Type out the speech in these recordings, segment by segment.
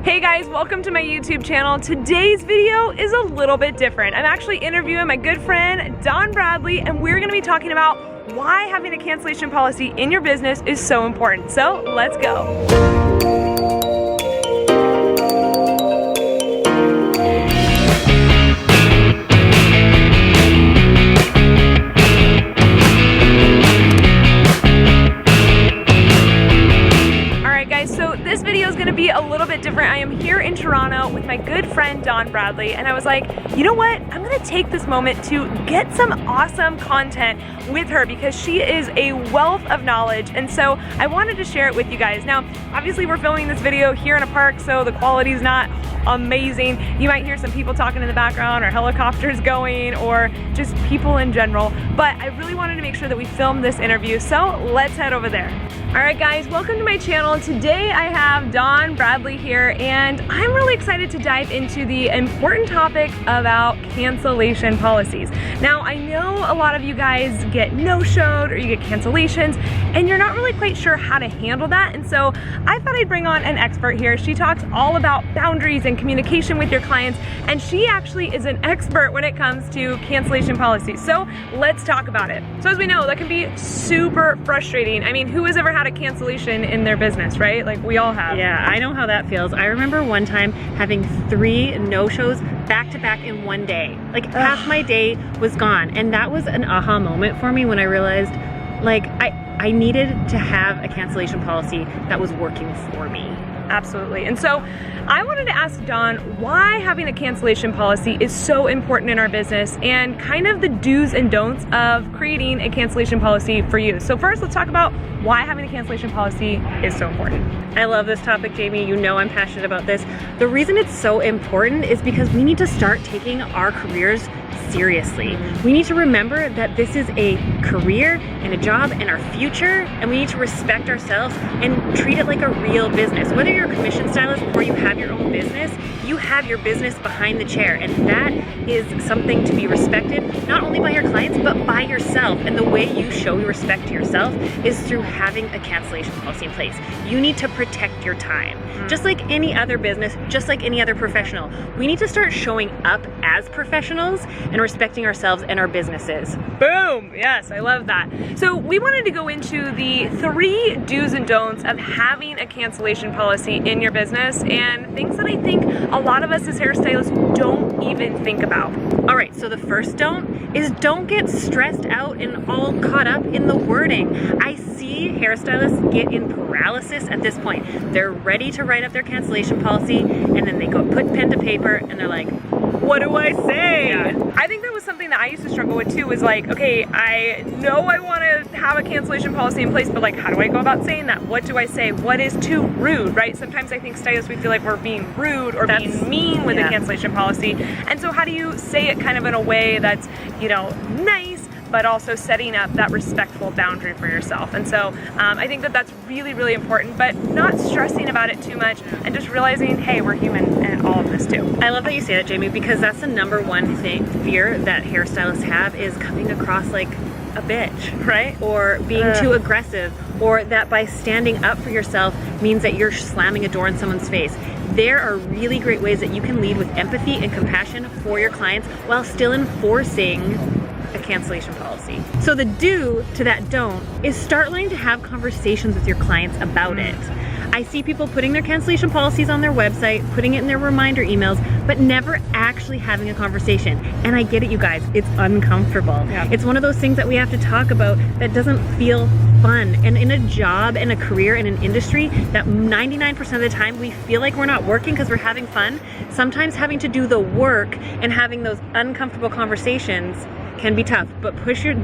Hey guys, welcome to my YouTube channel. Today's video is a little bit different. I'm actually interviewing my good friend, Don Bradley, and we're gonna be talking about why having a cancellation policy in your business is so important. So let's go. This video is going to be a little bit different. I am here in Toronto with my good friend Don Bradley, and I was like, you know what? I'm going to take this moment to get some awesome content with her because she is a wealth of knowledge, and so I wanted to share it with you guys. Now, obviously we're filming this video here in a park, so the quality is not amazing. You might hear some people talking in the background or helicopters going or just people in general, but I really wanted to make sure that we filmed this interview, so let's head over there. Alright guys, welcome to my channel. Today I have Don Bradley here, and I'm really excited to dive into the important topic about cancellation policies. Now, I know a lot of you guys get no-showed or you get cancellations, and you're not really quite sure how to handle that, and so I thought I'd bring on an expert here. She talks all about boundaries and communication with your clients, and she actually is an expert when it comes to cancellation policies. So let's talk about it. So as we know, that can be super frustrating. I mean, who has ever had a cancellation in their business, right? Like we all have. Yeah, I know how that feels. I remember one time having 3 no-shows back to back in one day. Like half my day was gone, and that was an aha moment for me when I realized like I needed to have a cancellation policy that was working for me. Absolutely. And so I wanted to ask Don why having a cancellation policy is so important in our business and kind of the do's and don'ts of creating a cancellation policy for you. So first, let's talk about why having a cancellation policy is so important. I love this topic, Jamie. You know I'm passionate about this. The reason it's so important is because we need to start taking our careers seriously. We need to remember that this is a career and a job and our future, and we need to respect ourselves and treat it like a real business. Whether you're a commission stylist or you have your own business, you have your business behind the chair, and that is something to be respected not only by your clients but by yourself. And the way you show your respect to yourself is through having a cancellation policy in place. You need to protect your time. Just like any other business, just like any other professional, we need to start showing up as professionals and respecting ourselves and our businesses. Boom! Yes, I love that. So we wanted to go into the 3 do's and don'ts of having a cancellation policy in your business and things that I think a lot of us as hairstylists don't even think about. All right, so the first don't is don't get stressed out and all caught up in the wording. I see hairstylists get in paralysis at this point. They're ready to write up their cancellation policy, and then they go put pen to paper and they're like, what do I say? Yeah. I think that was something that I used to struggle with too, was like, okay, I know I want to have a cancellation policy in place, but like, how do I go about saying that? What do I say? What is too rude, right? Sometimes I think stylists, we feel like we're being rude or being mean with a cancellation policy. And so how do you say it kind of in a way that's, you know, nice, but also setting up that respectful boundary for yourself? And so I think that that's really, really important, but not stressing about it too much and just realizing, hey, we're human and all of this too. I love that you say that, Jamie, because that's the #1 fear that hairstylists have, is coming across like a bitch, right? Or being too aggressive, or that by standing up for yourself means that you're slamming a door in someone's face. There are really great ways that you can lead with empathy and compassion for your clients while still enforcing a cancellation policy. So the do to that don't is start learning to have conversations with your clients about it. I see people putting their cancellation policies on their website, putting it in their reminder emails, but never actually having a conversation. And I get it, you guys, it's uncomfortable. Yeah. It's one of those things that we have to talk about that doesn't feel fun. And in a job and a career in an industry that 99% of the time we feel like we're not working because we're having fun, sometimes having to do the work and having those uncomfortable conversations can be tough, but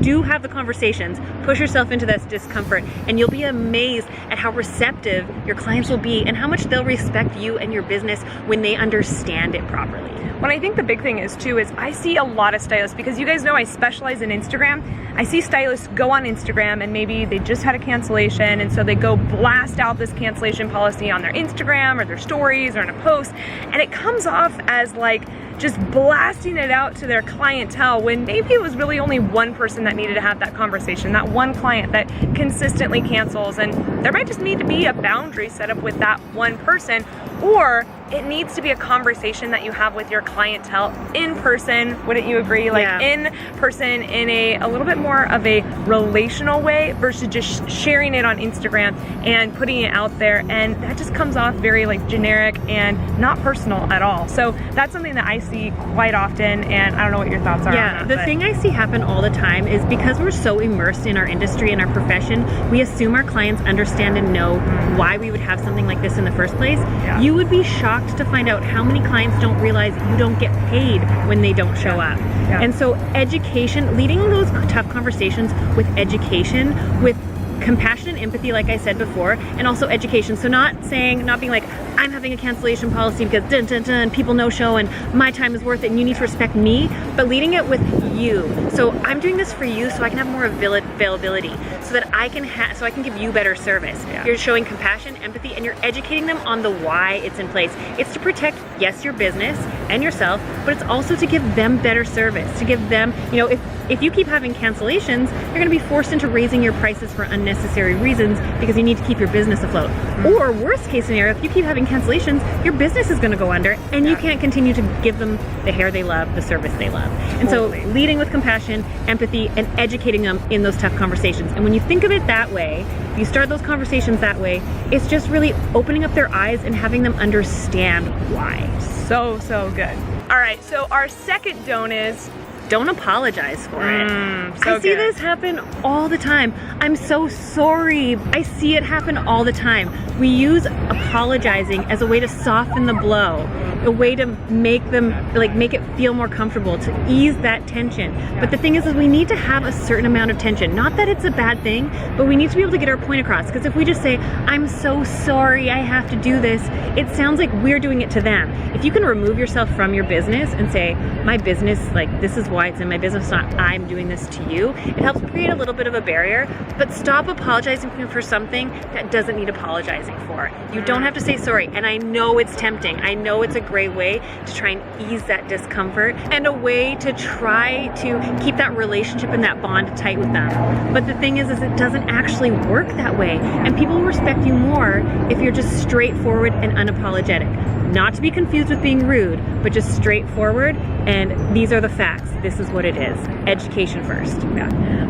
do have the conversations, push yourself into that discomfort, and you'll be amazed at how receptive your clients will be and how much they'll respect you and your business when they understand it properly. What I think the big thing is too is I see a lot of stylists, because you guys know I specialize in Instagram. I see stylists go on Instagram and maybe they just had a cancellation, and so they go blast out this cancellation policy on their Instagram or their stories or in a post, and it comes off as like just blasting it out to their clientele when maybe it was really only one person that needed to have that conversation, that one client that consistently cancels, and there might just need to be a boundary set up with that one person, or it needs to be a conversation that you have with your clientele in person. Wouldn't you agree? Like in person, in a little bit more of a relational way versus just sharing it on Instagram and putting it out there, and that just comes off very like generic and not personal at all. So that's something that I see quite often, and I don't know what your thoughts are on that. The thing I see happen all the time is because we're so immersed in our industry and our profession, we assume our clients understand and know why we would have something like this in the first place. You would be shocked to find out how many clients don't realize you don't get paid when they don't show up. And so education, leading those tough conversations with education, with compassion and empathy, like I said before, and also education. So not being like, I'm having a cancellation policy because dun dun dun, people no show and my time is worth it and you need to respect me, but leading it with you. So I'm doing this for you so I can have more availability, so that I can give you better service. You're showing compassion, empathy, and you're educating them on the why it's in place. It's to protect, yes, your business and yourself, but it's also to give them better service, to give them, you know, if you keep having cancellations, you're gonna be forced into raising your prices for unnecessary reasons because you need to keep your business afloat. Or worst case scenario, if you keep having cancellations, your business is gonna go under and you can't continue to give them the hair they love, the service they love. And so leading with compassion, empathy, and educating them in those tough conversations. And when you think of it that way, if you start those conversations that way, it's just really opening up their eyes and having them understand why. So good. All right, so our second don't is, don't apologize for it. I see this happen all the time. I'm so sorry. I see it happen all the time. We use apologizing as a way to soften the blow, a way to make them, like, make it feel more comfortable, to ease that tension. But the thing is we need to have a certain amount of tension. Not that it's a bad thing, but we need to be able to get our point across. Because if we just say, I'm so sorry, I have to do this, it sounds like we're doing it to them. If you can remove yourself from your business and say, my business, like, this is why it's in my business, not I'm doing this to you, it helps create a little bit of a barrier. But stop apologizing for something that doesn't need apologizing for. You don't have to say sorry. And I know it's tempting. I know it's a great way to try and ease that discomfort and a way to try to keep that relationship and that bond tight with them. But the thing is it doesn't actually work that way. And people will respect you more if you're just straightforward and unapologetic. Not to be confused with being rude, but just straightforward, and these are the facts. This is what it is. Education first.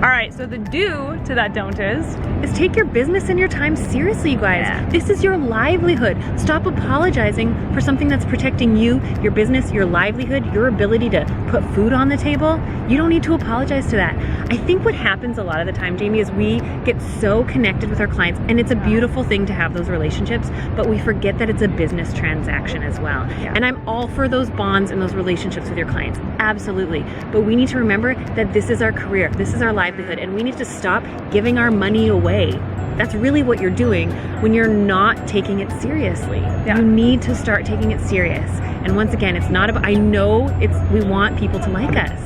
All right, so the do to that don't is take your business and your time seriously, you guys. This is your livelihood. Stop apologizing for something that's protecting you, your business, your livelihood, your ability to put food on the table. You don't need to apologize to that. I think what happens a lot of the time, Jamie, is we get so connected with our clients, and it's a beautiful thing to have those relationships, but we forget that it's a business transaction as well. And I'm all for those bonds and those relationships with your clients, absolutely. But we need to remember that this is our career, this is our livelihood, and we need to stop giving our money away. That's really what you're doing when you're not taking it seriously. You need to start taking it serious. And once again, it's not about, I know we want people to like us.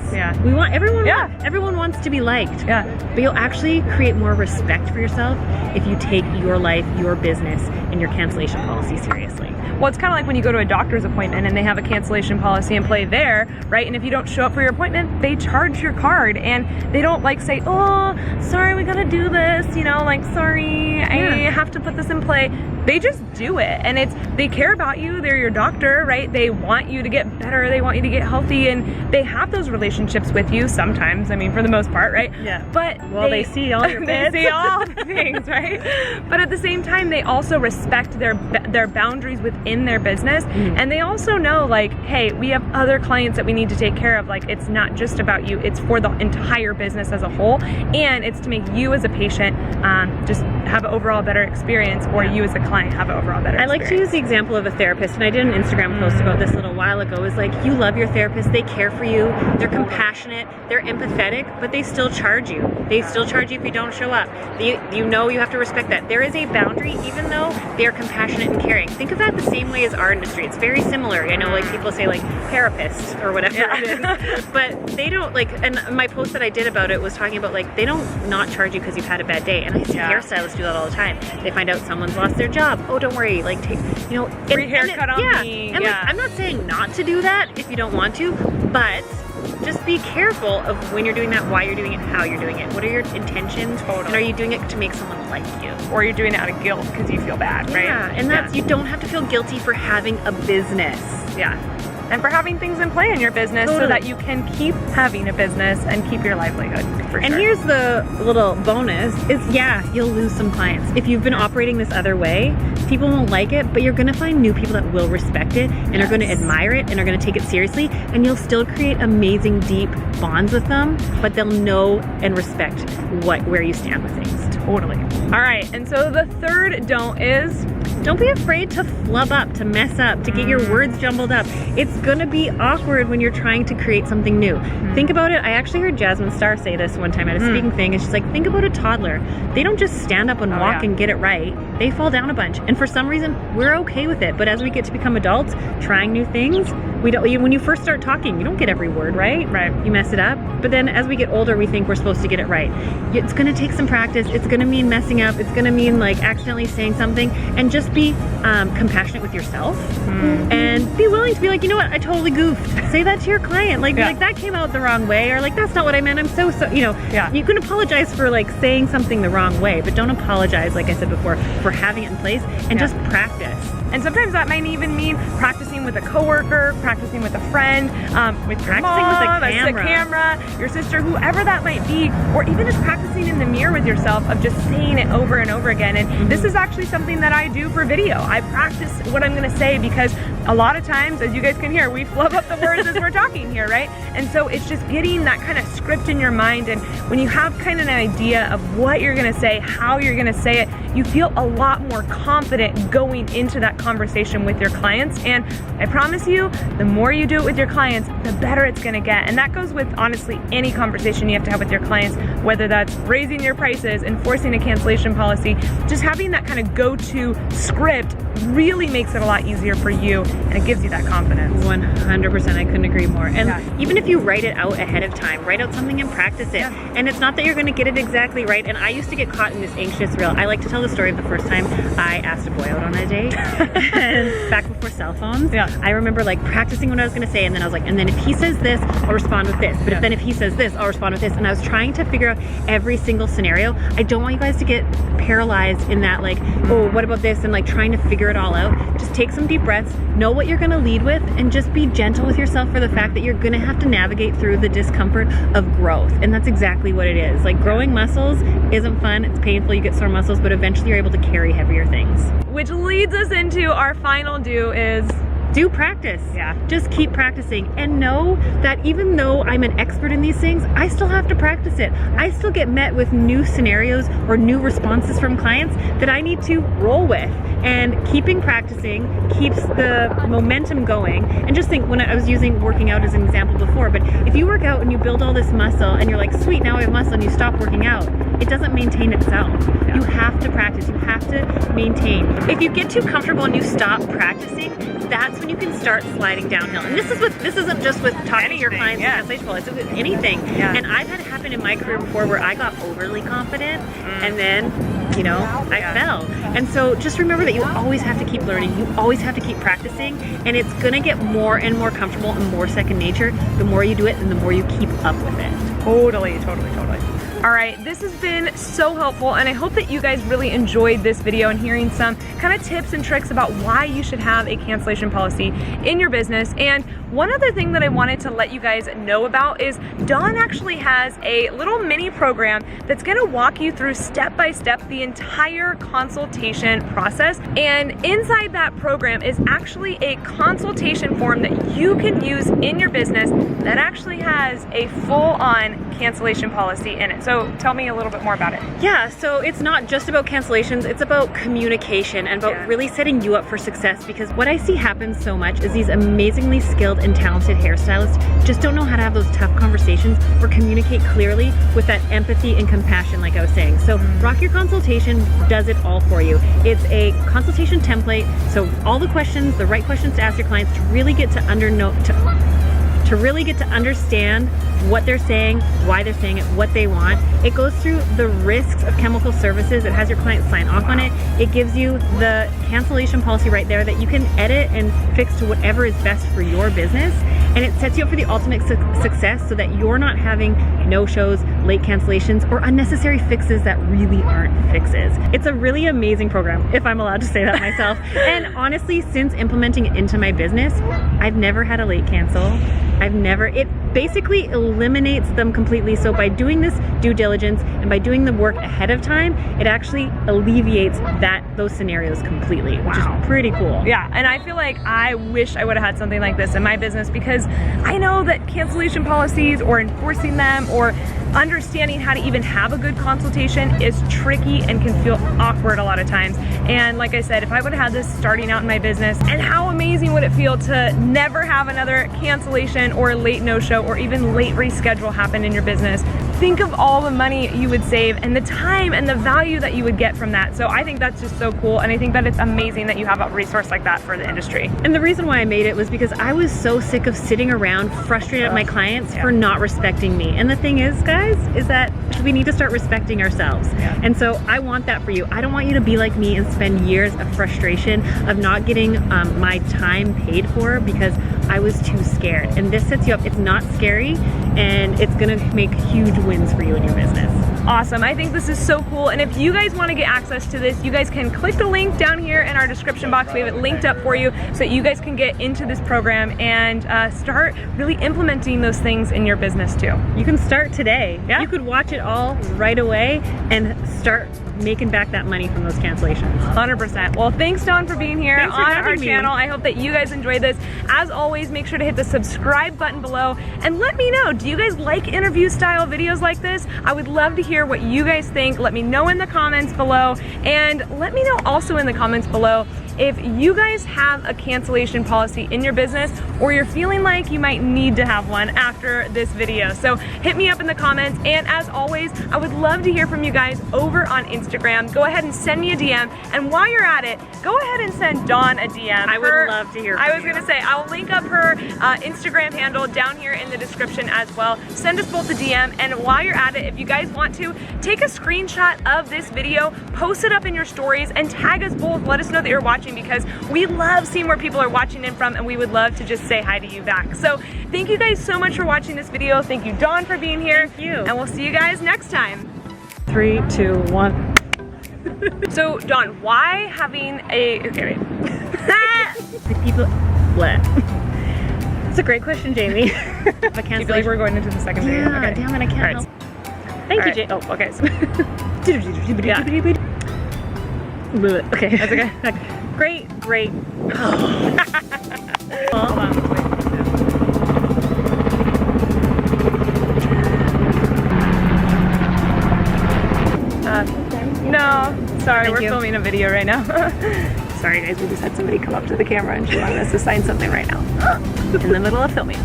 We want everyone wants to be liked. But you'll actually create more respect for yourself if you take your life, your business, and your cancellation policy seriously. Well, it's kind of like when you go to a doctor's appointment and they have a cancellation policy in play there, right? And if you don't show up for your appointment, they charge your card, and they don't like say, oh, sorry, we gotta do this, you know, like, sorry, I have to put this in play. They just do it, and they care about you. They're your doctor, right? They want you to get better. They want you to get healthy, and they have those relationships with you sometimes. I mean, for the most part, right? But they see all your bits. They see all the things, right? But at the same time, they also respect their boundaries within their business, and they also know, like, hey, we have other clients that we need to take care of. Like, it's not just about you; it's for the entire business as a whole, and it's to make you as a patient just have an overall better experience, or you as a client have an overall better experience. I like to use the example of a therapist, and I did an Instagram post about this a little while ago. Is like, you love your therapist, they care for you, they're compassionate, they're empathetic, but they still charge you. They still charge you if you don't show up. You know you have to respect that. There is a boundary, even though they are compassionate and caring. Think of that the same way as our industry. It's very similar. I know, like, people say, like, therapists or whatever it is, but they don't, like, and my post that I did about it was talking about, like, they don't not charge you because you've had a bad day. And I see hairstylists do that all the time. They find out someone's lost their job. Oh, don't worry, like, take, you know, free haircut on me. And like, I'm not saying not to do that if you don't want to, but just be careful of when you're doing that, why you're doing it, how you're doing it. What are your intentions? Totally. And are you doing it to make someone like you? Or you're doing it out of guilt because you feel bad, right? Yeah, and that's, you don't have to feel guilty for having a business. Yeah. And for having things in play in your business so that you can keep having a business and keep your livelihood, for And sure. here's the little bonus is, yeah, you'll lose some clients. If you've been operating this other way, people won't like it, but you're gonna find new people that will respect it and are gonna admire it and are gonna take it seriously, and you'll still create amazing, deep bonds with them, but they'll know and respect where you stand with things. Totally. All right, and so the third don't is, don't be afraid to flub up, to mess up, to get your words jumbled up. It's gonna be awkward when you're trying to create something new. Think about it. I actually heard Jasmine Starr say this one time at a speaking thing, and she's like, think about a toddler. They don't just stand up and walk and get it right. They fall down a bunch. And for some reason, we're okay with it. But as we get to become adults, trying new things, when you first start talking, you don't get every word right. Right. You mess it up. But then as we get older, we think we're supposed to get it right. It's gonna take some practice. It's gonna mean messing up. It's gonna mean like accidentally saying something, and just be compassionate with yourself and be willing to be like, you know what, I totally goofed. Say that to your client. Like, like that came out the wrong way, or like, that's not what I meant. I'm so, you know, you can apologize for like saying something the wrong way, but don't apologize, like I said before, for having it in place, and just practice. And sometimes that might even mean practicing with a coworker, practicing with a friend, with your mom, with a camera, your sister, whoever that might be, or even just practicing in the mirror with yourself of just saying it over and over again. And this is actually something that I do for video. I practice what I'm gonna say because a lot of times, as you guys can hear, we flub up the words as we're talking here, right? And so it's just getting that kind of script in your mind, and when you have kind of an idea of what you're gonna say, how you're gonna say it, you feel a lot more confident going into that conversation with your clients. And I promise you, the more you do it with your clients, the better it's gonna get. And that goes with honestly any conversation you have to have with your clients, whether that's raising your prices, enforcing a cancellation policy, just having that kind of go-to script really makes it a lot easier for you, and it gives you that confidence. 100%, I couldn't agree more. And even if you write it out ahead of time, write out something and practice it. And it's not that you're gonna get it exactly right. And I used to get caught in this anxious reel. I like to tell the story of the first time I asked a boy out on a date, and back before cell phones. I remember like practicing what I was gonna say, and then I was like, and then if he says this, I'll respond with this. But then if he says this, I'll respond with this. And I was trying to figure out every single scenario. I don't want you guys to get paralyzed in that like, oh, what about this? And like trying to figure it all out. Just take some deep breaths, know what you're gonna lead with, and just be gentle with yourself for the fact that you're gonna have to navigate through the discomfort of growth. And that's exactly what it is. Like growing muscles isn't fun, it's painful, you get sore muscles, but eventually you're able to carry heavier things. Which leads us into our final do is, do practice. Just keep practicing, and know that even though I'm an expert in these things, I still have to practice it. I still get met with new scenarios or new responses from clients that I need to roll with. And keeping practicing keeps the momentum going. And just think, when I was using working out as an example before, but if you work out and you build all this muscle and you're like, sweet, now I have muscle, and you stop working out, it doesn't maintain itself. You have to practice, you have to maintain. If you get too comfortable and you stop practicing, that's when you can start sliding downhill. And this isn't just with talking to your clients and cancellation policy, it's with anything. And I've had it happen in my career before where I got overly confident and then, you know, I fell. And so just remember that you always have to keep learning, you always have to keep practicing, and it's gonna get more and more comfortable and more second nature the more you do it and the more you keep up with it. Totally. All right, this has been so helpful, and I hope that you guys really enjoyed this video and hearing some kind of tips and tricks about why you should have a cancellation policy in your business. And one other thing that I wanted to let you guys know about is Dawn actually has a little mini program that's gonna walk you through step by step the entire consultation process. And inside that program is actually a consultation form that you can use in your business that actually has a full-on cancellation policy in it. So tell me a little bit more about it. Yeah, so it's not just about cancellations, it's about communication and about really setting you up for success, because what I see happen so much is these amazingly skilled and talented hairstylists just don't know how to have those tough conversations or communicate clearly with that empathy and compassion, like I was saying. So Rock Your Consultation does it all for you. It's a consultation template, so all the questions, the right questions to ask your clients to really get to understand what they're saying, why they're saying it, what they want. It goes through the risks of chemical services. It has your client sign off on it. It gives you the cancellation policy right there that you can edit and fix to whatever is best for your business. and it sets you up for the ultimate success so that you're not having no-shows, late cancellations, or unnecessary fixes that really aren't fixes. It's a really amazing program, if I'm allowed to say that myself. And honestly, since implementing it into my business, I've never had a late cancel. It basically eliminates them completely. So by doing this due diligence and by doing the work ahead of time, it actually alleviates those scenarios completely, which is pretty cool. Yeah, and I feel like I wish I would have had something like this in my business, because I know that cancellation policies or enforcing them or understanding how to even have a good consultation is tricky and can feel awkward a lot of times. And like I said, if I would have had this starting out in my business, and how amazing would it feel to never have another cancellation or late no-show or even late reschedule happen in your business. Think of all the money you would save and the time and the value that you would get from that. So I think that's just so cool, and I think that it's amazing that you have a resource like that for the industry. And the reason why I made it was because I was so sick of sitting around frustrated at my clients for not respecting me. And the thing is, guys, is that we need to start respecting ourselves. And so I want that for you. I don't want you to be like me and spend years of frustration of not getting my time paid for because I was too scared. And this sets you up. It's not scary, and it's gonna make huge wins for you in your business. Awesome. I think this is so cool. And if you guys want to get access to this, you guys can click the link down here in our description box. We have it linked up for you so that you guys can get into this program and start really implementing those things in your business too. You can start today. Yeah. You could watch it all right away and start making back that money from those cancellations. 100%. Well, thanks, Dawn, for being here on our me. channel. I hope that you guys enjoyed this. As always, make sure to hit the subscribe button below and let me know, do you guys like interview style videos like this? I would love to hear what you guys think. Let me know in the comments below, and let me know also in the comments below if you guys have a cancellation policy in your business, or you're feeling like you might need to have one after this video. So hit me up in the comments, and as always, I would love to hear from you guys over on Instagram. Go ahead and send me a DM, and while you're at it, go ahead and send Dawn a DM. I would love to hear from you. I was gonna say, I'll link up her Instagram handle down here in the description as well. Send us both a DM, and while you're at it, if you guys want to, take a screenshot of this video, post it up in your stories, and tag us both. Let us know that you're watching, because we love seeing where people are watching in from, and we would love to just say hi to you back. So thank you guys so much for watching this video. Thank you, Dawn, for being here. Thank you. And we'll see you guys next time. 3, 2, 1. So Dawn, why having a, okay, wait. The people, what? It's a great question, Jamie. I feel like we're going into the second video. Yeah, Okay. damn it, I can't help. Thank you, Jamie. Oh, okay. So Yeah. Okay. that's okay. Great. Hold on. No, sorry, we're filming a video right now. Sorry guys, we just had somebody come up to the camera and she wanted us to sign something right now. In the middle of filming.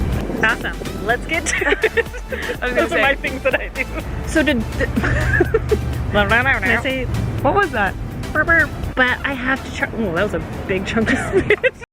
Awesome. Let's get to it. Those are my things that I do. So did Can I say, what was that? but I have to try. Oh, that was a big chunk of spit.